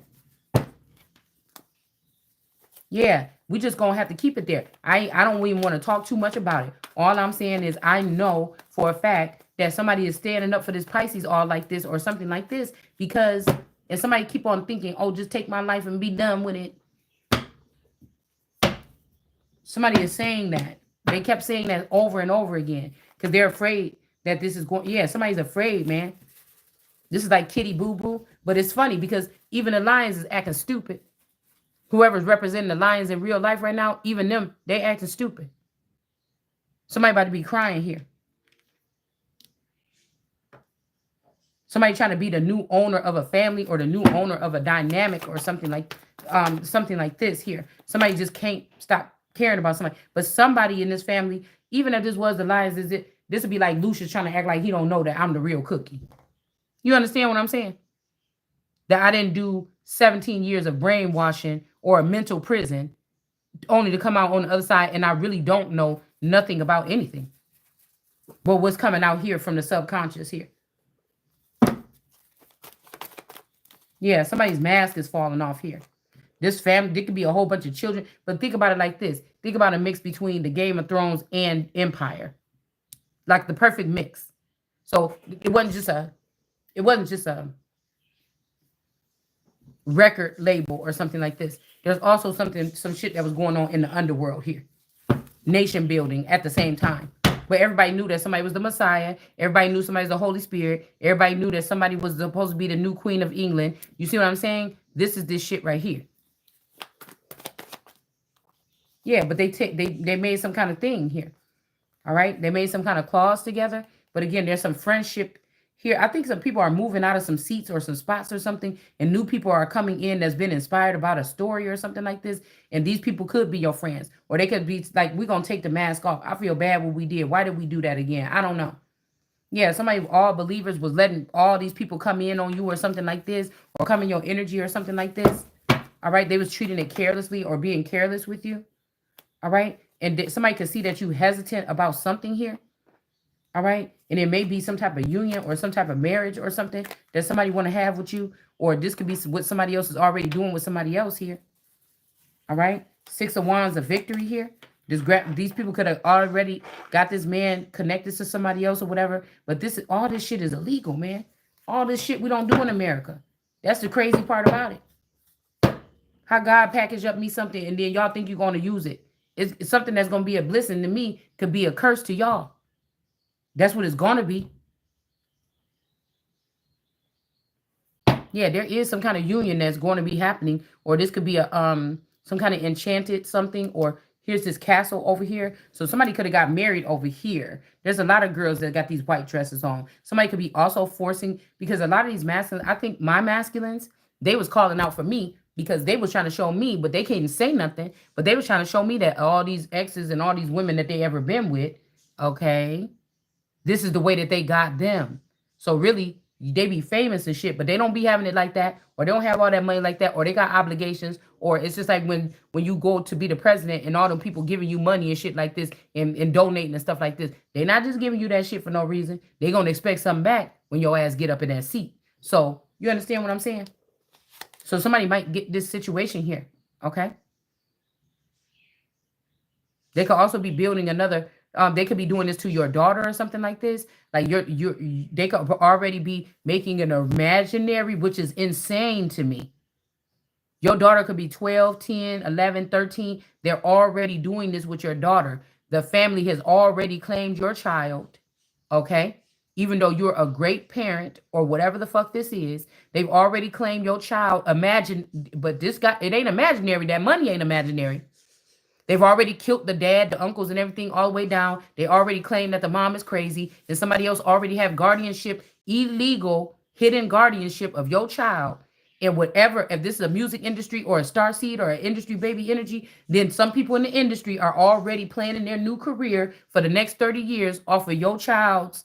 Yeah, we just gonna have to keep it there. I don't even want to talk too much about it. All I'm saying is I know for a fact that somebody is standing up for this Pisces all like this or something like this, because if somebody keep on thinking, oh, just take my life and be done with it. Somebody is saying that. They kept saying that over and over again because they're afraid that this is going. Yeah, somebody's afraid, man. This is like Kitty Boo Boo. But it's funny because even the lions is acting stupid. Whoever's representing the lions in real life right now, even them, they acting stupid. Somebody about to be crying here. Somebody trying to be the new owner of a family or the new owner of a dynamic or something like this here. Somebody just can't stop caring about somebody. But somebody in this family, even if this was the lions, this would be like Lucius trying to act like he don't know that I'm the real Cookie. You understand what I'm saying? That I didn't do 17 years of brainwashing or a mental prison only to come out on the other side and I really don't know nothing about anything. But what's coming out here from the subconscious here? Yeah, somebody's mask is falling off here. This family, there could be a whole bunch of children, but think about it like this. Think about a mix between the Game of Thrones and Empire. Like the perfect mix. So it wasn't just a record label or something like this. There's also some shit that was going on in the underworld here. Nation building at the same time. But everybody knew that somebody was the Messiah. Everybody knew somebody's the Holy Spirit. Everybody knew that somebody was supposed to be the new Queen of England. You see what I'm saying? This is this shit right here. Yeah, but they made some kind of thing here. All right? They made some kind of clause together. But again, there's some friendship here. I think some people are moving out of some seats or some spots or something, and new people are coming in that's been inspired about a story or something like this, and these people could be your friends, or they could be like, we're going to take the mask off. I feel bad what we did. Why did we do that again? I don't know. Yeah, somebody, all believers was letting all these people come in on you or something like this, or come in your energy or something like this. All right, they was treating it carelessly or being careless with you. All right, and somebody could see that you hesitant about something here. All right. And it may be some type of union or some type of marriage or something that somebody want to have with you. Or this could be what somebody else is already doing with somebody else here. All right. 6 of Wands of victory here. These people could have already got this man connected to somebody else or whatever. But all this shit is illegal, man. All this shit we don't do in America. That's the crazy part about it. How God packaged up me something and then y'all think you're going to use it. It's something that's going to be a blessing to me could be a curse to y'all. That's what it's going to be. Yeah, there is some kind of union that's going to be happening. Or this could be a some kind of enchanted something. Or here's this castle over here. So somebody could have got married over here. There's a lot of girls that got these white dresses on. Somebody could be also forcing. Because a lot of these masculines, I think my masculines, they was calling out for me because they was trying to show me, but they can't say nothing. But they was trying to show me that all these exes and all these women that they ever been with, okay, this is the way that they got them. So really, they be famous and shit, but they don't be having it like that, or they don't have all that money like that, or they got obligations, or it's just like when you go to be the president and all them people giving you money and shit like this and donating and stuff like this. They're not just giving you that shit for no reason. They're gonna expect something back when your ass get up in that seat. So you understand what I'm saying? So somebody might get this situation here, okay? They could also be building another. They could be doing this to your daughter or something like this. Like they could already be making an imaginary, which is insane to me. Your daughter could be 12, 10, 11, 13. They're already doing this with your daughter. The family has already claimed your child, okay? Even though you're a great parent or whatever the fuck this is, they've already claimed your child. Imagine, but this guy, it ain't imaginary. That money ain't imaginary. They've already killed the dad, the uncles, and everything all the way down. They already claim that the mom is crazy, and somebody else already have guardianship, illegal, hidden guardianship of your child. And whatever, if this is a music industry or a star seed or an industry baby energy, then some people in the industry are already planning their new career for the next 30 years off of your child's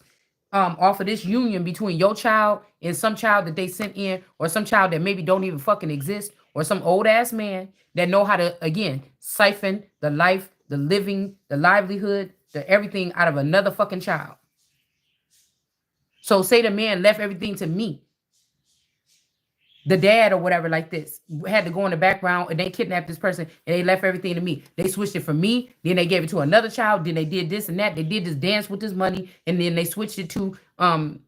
off of this union between your child and some child that they sent in, or some child that maybe don't even fucking exist, or some old ass man that know how to, again, siphon the life, the living, the livelihood, the everything out of another fucking child. So say the man left everything to me, the dad or whatever like this, had to go in the background and they kidnapped this person and they left everything to me. They switched it from me, then they gave it to another child, then they did this and that. They did this dance with this money, and then they switched it to because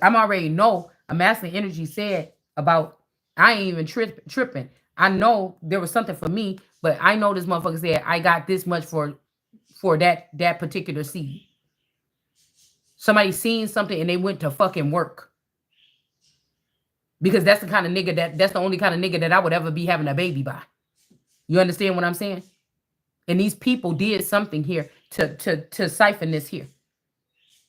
I'm already know a masculine energy said about, I ain't even tripping. I know there was something for me, but I know this motherfucker said I got this much for that particular seed. Somebody seen something and they went to fucking work. Because that's the kind of nigga that's the only kind of nigga that I would ever be having a baby by. You understand what I'm saying? And these people did something here to siphon this here.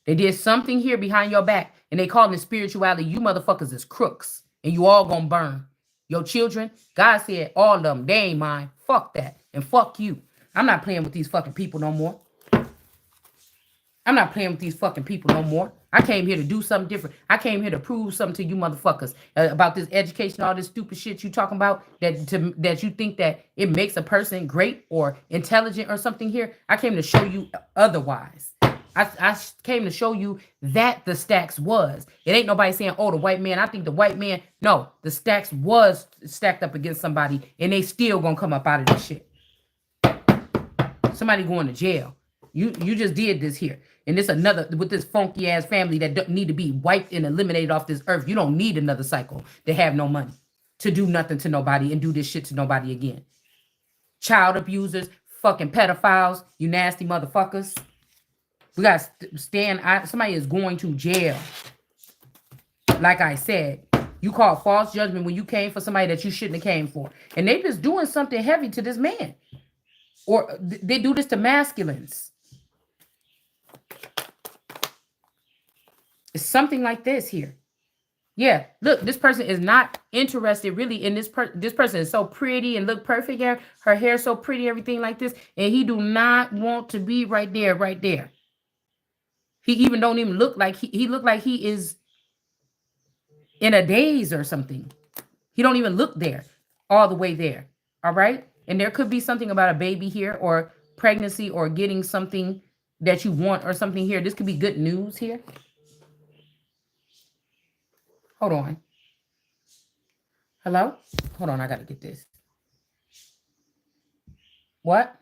They did something here behind your back, and they calling it spirituality. You motherfuckers is crooks, and you all gonna burn. Your children, God said all of them, they ain't mine. Fuck that, and fuck you. I'm not playing with these fucking people no more. I'm not playing with these fucking people no more. I came here to do something different. I came here to prove something to you motherfuckers about this education, all this stupid shit you talking about, that you think that it makes a person great or intelligent or something here. I came to show you otherwise. I came to show you that the stacks was. It ain't nobody saying, oh, the white man. I think the white man. No, the stacks was stacked up against somebody, and they still gonna come up out of this shit. Somebody going to jail. You just did this here. And this another, with this funky ass family that don't need to be wiped and eliminated off this earth. You don't need another cycle to have no money, to do nothing to nobody and do this shit to nobody again. Child abusers, fucking pedophiles, you nasty motherfuckers. We got to stand. Somebody is going to jail. Like I said, you called false judgment when you came for somebody that you shouldn't have came for. And they just doing something heavy to this man. Or they do this to masculines. It's something like this here. Yeah, look, this person is not interested really in this person. This person is so pretty and look perfect here. Her hair so pretty, everything like this. And he do not want to be right there, right there. He even don't even look like he look like he is in a daze or something. He don't even look there, all the way there. All right. And there could be something about a baby here or pregnancy or getting something that you want or something here. This could be good news here. Hold on. Hello? Hold on. I got to get this. What?